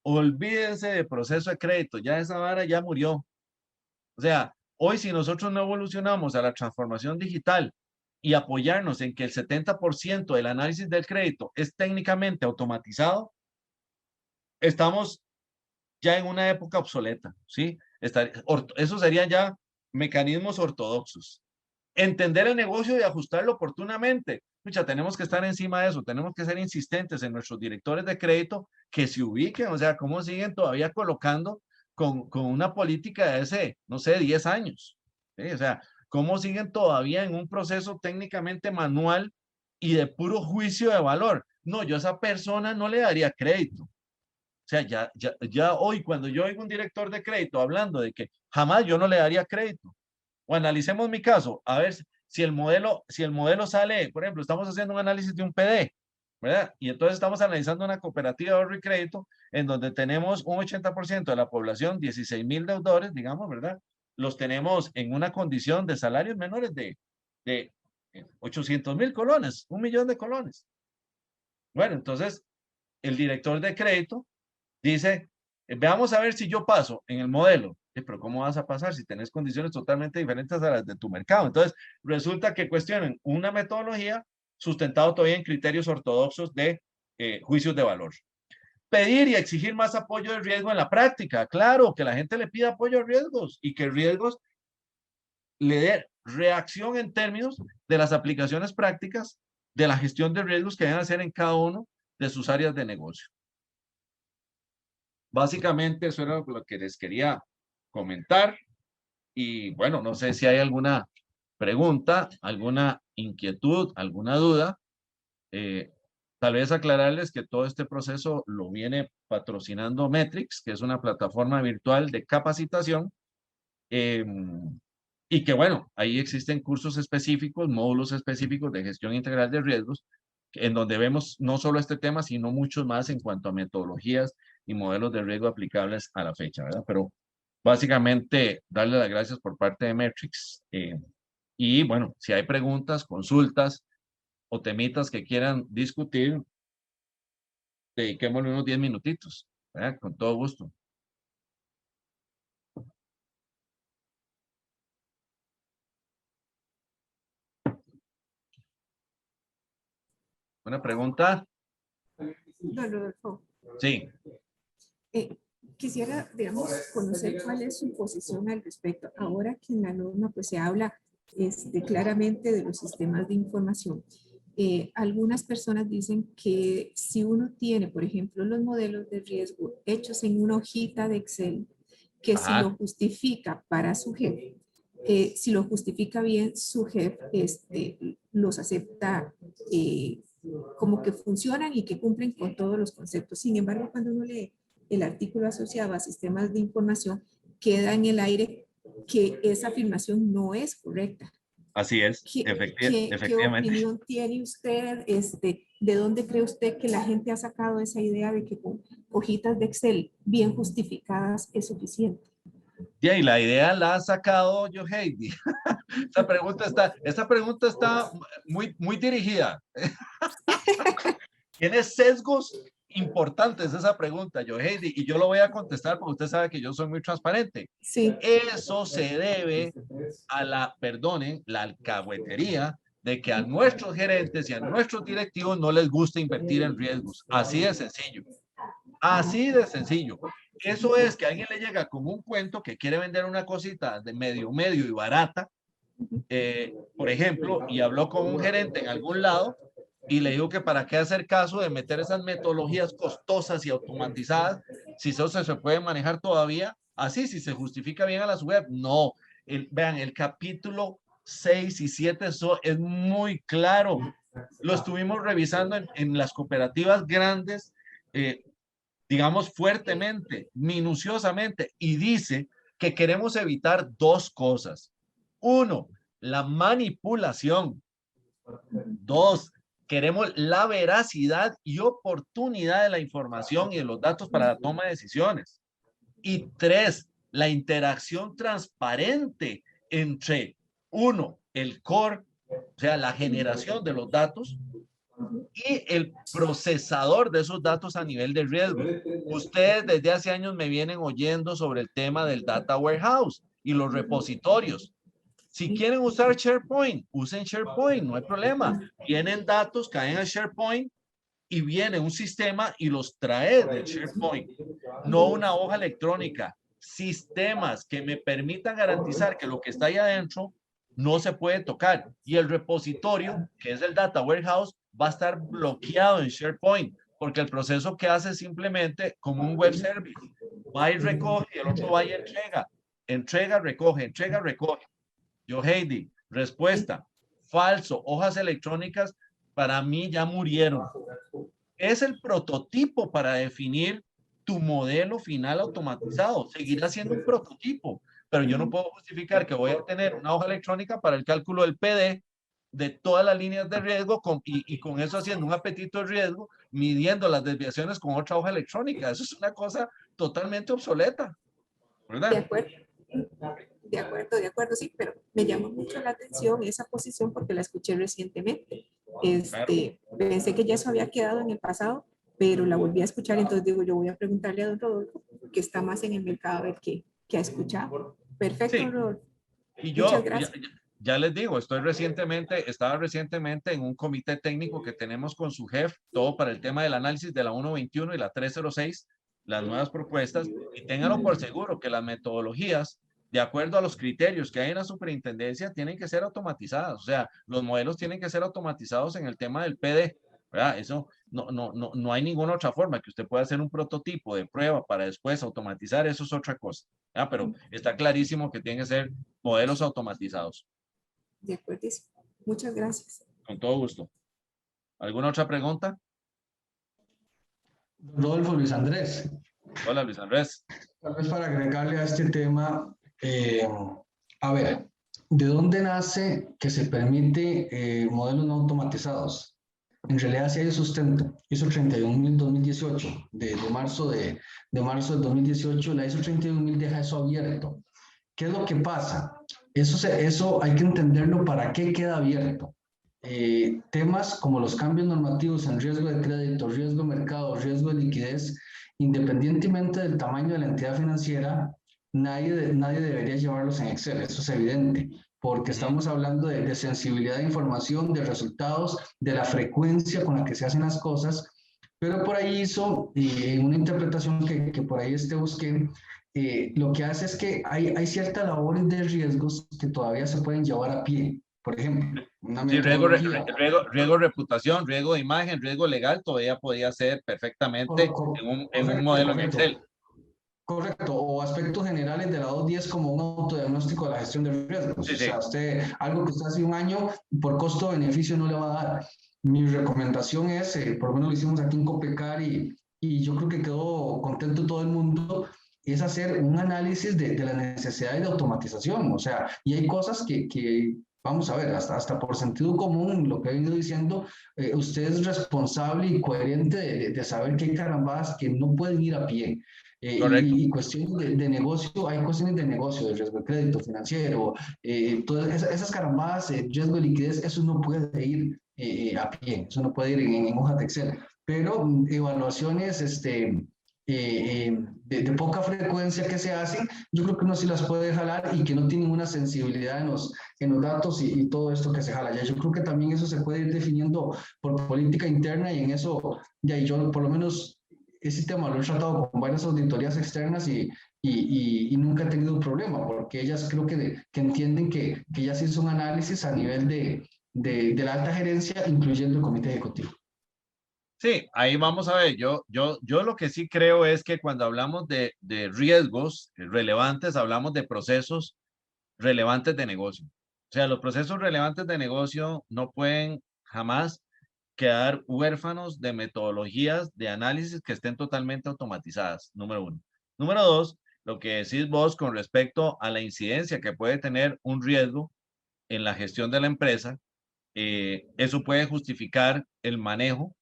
Olvídense de proceso de crédito, ya esa vara ya murió. O sea, hoy si nosotros no evolucionamos a la transformación digital y apoyarnos en que el 70% del análisis del crédito es técnicamente automatizado, estamos ya en una época obsoleta, ¿sí? Eso serían ya mecanismos ortodoxos. Entender el negocio y ajustarlo oportunamente. Mucha, tenemos que estar encima de eso, tenemos que ser insistentes en nuestros directores de crédito que se ubiquen, o sea, cómo siguen todavía colocando con una política de ese, no sé, 10 años. ¿Sí? O sea, cómo siguen todavía en un proceso técnicamente manual y de puro juicio de valor. No, yo a esa persona no le daría crédito. O sea, ya hoy cuando yo oigo un director de crédito hablando de que jamás yo no le daría crédito, o analicemos mi caso, a ver si el modelo sale, por ejemplo, estamos haciendo un análisis de un PD, ¿verdad? Y entonces estamos analizando una cooperativa de ahorro y crédito en donde tenemos un 80% de la población, 16,000 deudores, digamos, ¿verdad? Los tenemos en una condición de salarios menores de 800,000 colones, 1,000,000 de colones. Bueno, entonces el director de crédito dice, veamos a ver si yo paso en el modelo. Pero ¿cómo vas a pasar si tenés condiciones totalmente diferentes a las de tu mercado? Entonces, resulta que cuestionan una metodología sustentado todavía en criterios ortodoxos de juicios de valor. Pedir y exigir más apoyo de riesgo en la práctica. Claro, que la gente le pida apoyo a riesgos y que riesgos le dé reacción en términos de las aplicaciones prácticas de la gestión de riesgos que deben hacer en cada uno de sus áreas de negocio. Básicamente eso era lo que les quería comentar y bueno, no sé si hay alguna pregunta, alguna inquietud, alguna duda. Tal vez aclararles que todo este proceso lo viene patrocinando Metrics, que es una plataforma virtual de capacitación y que bueno, ahí existen cursos específicos, módulos específicos de gestión integral de riesgos en donde vemos no solo este tema, sino muchos más en cuanto a metodologías y modelos de riesgo aplicables a la fecha, ¿verdad? Pero básicamente, darle las gracias por parte de Metrics. Y bueno, si hay preguntas, consultas o temitas que quieran discutir, dediquémosle unos 10 minutitos, ¿verdad? Con todo gusto. ¿Una pregunta? Don Rodolfo. Sí. Quisiera, digamos, conocer cuál es su posición al respecto. Ahora que en la norma pues se habla claramente de los sistemas de información. Algunas personas dicen que si uno tiene, por ejemplo, los modelos de riesgo hechos en una hojita de Excel, que si lo justifica para su jefe, si lo justifica bien, su jefe los acepta como que funcionan y que cumplen con todos los conceptos. Sin embargo, cuando uno lee el artículo asociado a sistemas de información, queda en el aire que esa afirmación no es correcta. Así es, efectivamente. ¿Qué opinión tiene usted? ¿De dónde cree usted que la gente ha sacado esa idea de que con hojitas de Excel bien justificadas es suficiente? Y la idea la ha sacado Yoheidi. Esta pregunta está muy dirigida. Tiene sesgos importantes esa pregunta, Yoheidi, y yo lo voy a contestar porque usted sabe que yo soy muy transparente. Sí. Eso se debe a la alcahuetería de que a nuestros gerentes y a nuestros directivos no les gusta invertir en riesgos. Así de sencillo. Así de sencillo. Eso es que alguien le llega con un cuento que quiere vender una cosita de medio y barata, por ejemplo, y habló con un gerente en algún lado y le digo que para qué hacer caso de meter esas metodologías costosas y automatizadas, si eso se puede manejar todavía así, si se justifica bien a las web. No, vean, el capítulo 6 y 7 eso es muy claro. Lo estuvimos revisando en las cooperativas grandes. digamos fuertemente, minuciosamente, y dice que queremos evitar dos cosas. Uno, la manipulación. Dos, queremos la veracidad y oportunidad de la información y de los datos para la toma de decisiones. Y tres, la interacción transparente entre, uno, el core, o sea, la generación de los datos, y el procesador de esos datos a nivel de riesgo. Ustedes desde hace años me vienen oyendo sobre el tema del data warehouse y los repositorios. Si quieren usar SharePoint, usen SharePoint, no hay problema. Vienen datos, caen a SharePoint y viene un sistema y los trae del SharePoint, no una hoja electrónica. Sistemas que me permitan garantizar que lo que está ahí adentro no se puede tocar. Y el repositorio, que es el Data Warehouse, va a estar bloqueado en SharePoint, porque el proceso que hace simplemente como un web service. Va y recoge y el otro va y entrega. Entrega, recoge, entrega, recoge. Yo, Heidi, respuesta, falso, hojas electrónicas para mí ya murieron. Es el prototipo para definir tu modelo final automatizado. Seguirá siendo un prototipo, pero yo no puedo justificar que voy a tener una hoja electrónica para el cálculo del PD de todas las líneas de riesgo y con eso haciendo un apetito de riesgo, midiendo las desviaciones con otra hoja electrónica. Eso es una cosa totalmente obsoleta, ¿verdad? De acuerdo. De acuerdo, sí, pero me llamó mucho la atención esa posición porque la escuché recientemente. Pensé que ya eso había quedado en el pasado, pero la volví a escuchar, entonces digo, yo voy a preguntarle a don Rodolfo, que está más en el mercado, a ver qué ha escuchado. Perfecto, Sí. Rodolfo. Y Muchas yo, gracias. ya les digo, estaba recientemente en un comité técnico que tenemos con su jefe, todo para el tema del análisis de la 121 y la 306, las nuevas propuestas, y ténganlo por seguro que las metodologías, de acuerdo a los criterios que hay en la superintendencia, tienen que ser automatizadas. O sea, los modelos tienen que ser automatizados en el tema del PD, ¿verdad? Eso no hay ninguna otra forma que usted pueda hacer un prototipo de prueba para después automatizar, eso es otra cosa. Pero está clarísimo que tienen que ser modelos automatizados. De acuerdo. Muchas gracias. Con todo gusto. ¿Alguna otra pregunta? Rodolfo, Luis Andrés. Hola, Luis Andrés. Tal vez para agregarle a este tema, a ver, ¿de dónde nace que se permite modelos no automatizados? En realidad sí hay sustento. ISO 31000-2018, de marzo del 2018, la ISO 31000 deja eso abierto. ¿Qué es lo que pasa? Eso hay que entenderlo para qué queda abierto. Temas como los cambios normativos en riesgo de crédito, riesgo de mercado, riesgo de liquidez, independientemente del tamaño de la entidad financiera, nadie debería llevarlos en Excel, eso es evidente, porque estamos hablando de sensibilidad de información, de resultados, de la frecuencia con la que se hacen las cosas, pero por ahí hizo una interpretación que por ahí busqué, lo que hace es que hay ciertas labores de riesgos que todavía se pueden llevar a pie. Por ejemplo, una metodología. Riesgo de reputación, riesgo de imagen, riesgo legal, todavía podía ser perfectamente en un modelo en Excel. Correcto, o aspectos generales de la 210 como un autodiagnóstico de la gestión de riesgos. Sí, sí. O sea, algo que usted hace un año, por costo-beneficio no le va a dar. Mi recomendación es, por lo menos lo hicimos aquí en Copecar y yo creo que quedó contento todo el mundo, es hacer un análisis de las necesidades de automatización. O sea, y hay cosas que vamos a ver, hasta por sentido común, lo que he venido diciendo, usted es responsable y coherente de saber que hay carambadas que no pueden ir a pie. Y cuestiones de negocio, hay cuestiones de negocio, de riesgo de crédito financiero, todas esas carambadas, riesgo de liquidez, eso no puede ir a pie, eso no puede ir en hojas de Excel, pero evaluaciones de poca frecuencia que se hacen, yo creo que uno sí las puede jalar y que no tienen una sensibilidad en los datos y todo esto que se jala. Ya yo creo que también eso se puede ir definiendo por política interna y en eso, ya yo por lo menos ese tema lo he tratado con varias auditorías externas y nunca he tenido problema, porque ellas creo que entienden que ya se hizo un análisis a nivel de la alta gerencia, incluyendo el comité ejecutivo. Sí, ahí vamos a ver. Yo lo que sí creo es que cuando hablamos de riesgos relevantes, hablamos de procesos relevantes de negocio. O sea, los procesos relevantes de negocio no pueden jamás quedar huérfanos de metodologías de análisis que estén totalmente automatizadas, número uno. Número dos, lo que decís vos con respecto a la incidencia que puede tener un riesgo en la gestión de la empresa, eso puede justificar el manejo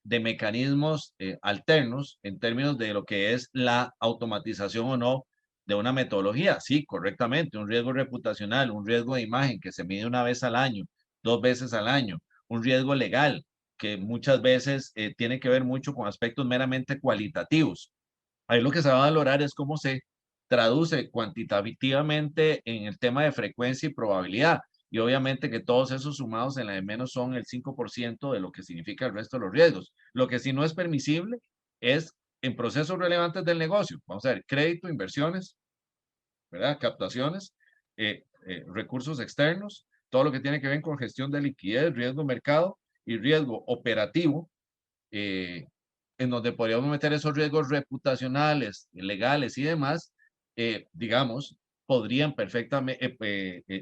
de mecanismos alternos en términos de lo que es la automatización o no de una metodología. Sí, correctamente, un riesgo reputacional, un riesgo de imagen que se mide una vez al año, 2 veces al año, un riesgo legal que muchas veces tiene que ver mucho con aspectos meramente cualitativos. Ahí lo que se va a valorar es cómo se traduce cuantitativamente en el tema de frecuencia y probabilidad. Y obviamente que todos esos sumados en la de menos son el 5% de lo que significa el resto de los riesgos. Lo que sí no es permisible es en procesos relevantes del negocio. Vamos a ver, crédito, inversiones, ¿verdad? Captaciones, recursos externos, todo lo que tiene que ver con gestión de liquidez, riesgo mercado y riesgo operativo, en donde podríamos meter esos riesgos reputacionales, legales y demás, digamos, podrían perfectamente,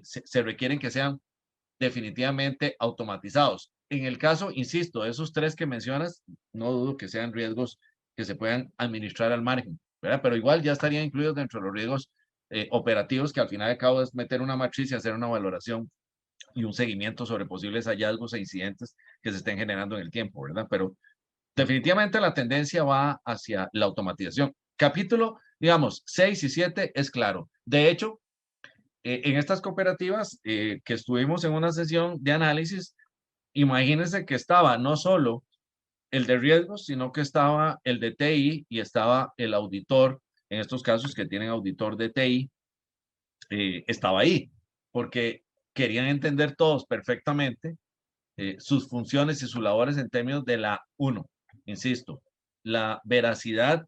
se requieren que sean definitivamente automatizados. En el caso, insisto, de esos tres que mencionas, no dudo que sean riesgos que se puedan administrar al margen, ¿verdad? Pero igual ya estarían incluidos dentro de los riesgos operativos, que al final de cabo es meter una matriz y hacer una valoración y un seguimiento sobre posibles hallazgos e incidentes que se estén generando en el tiempo, ¿verdad? Pero definitivamente la tendencia va hacia la automatización. Capítulo, digamos, 6 y 7 es claro. De hecho, en estas cooperativas que estuvimos en una sesión de análisis, imagínense que estaba no solo el de riesgos, sino que estaba el de TI y estaba el auditor, en estos casos que tienen auditor de TI, estaba ahí, porque querían entender todos perfectamente sus funciones y sus labores en términos de la, uno, insisto, la veracidad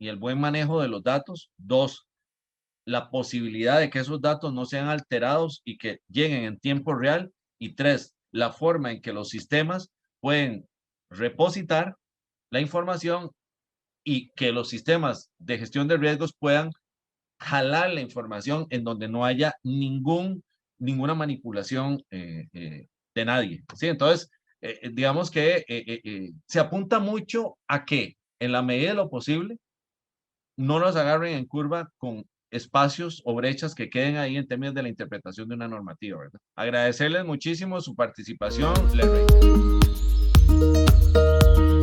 y el buen manejo de los datos. Dos, la posibilidad de que esos datos no sean alterados y que lleguen en tiempo real. Y tres, la forma en que los sistemas pueden repositar la información y que los sistemas de gestión de riesgos puedan jalar la información en donde no haya ninguna manipulación de nadie. ¿Sí? Entonces, digamos que se apunta mucho a que, en la medida de lo posible, no nos agarren en curva con espacios o brechas que queden ahí en términos de la interpretación de una normativa, ¿verdad? Agradecerles muchísimo su participación. Les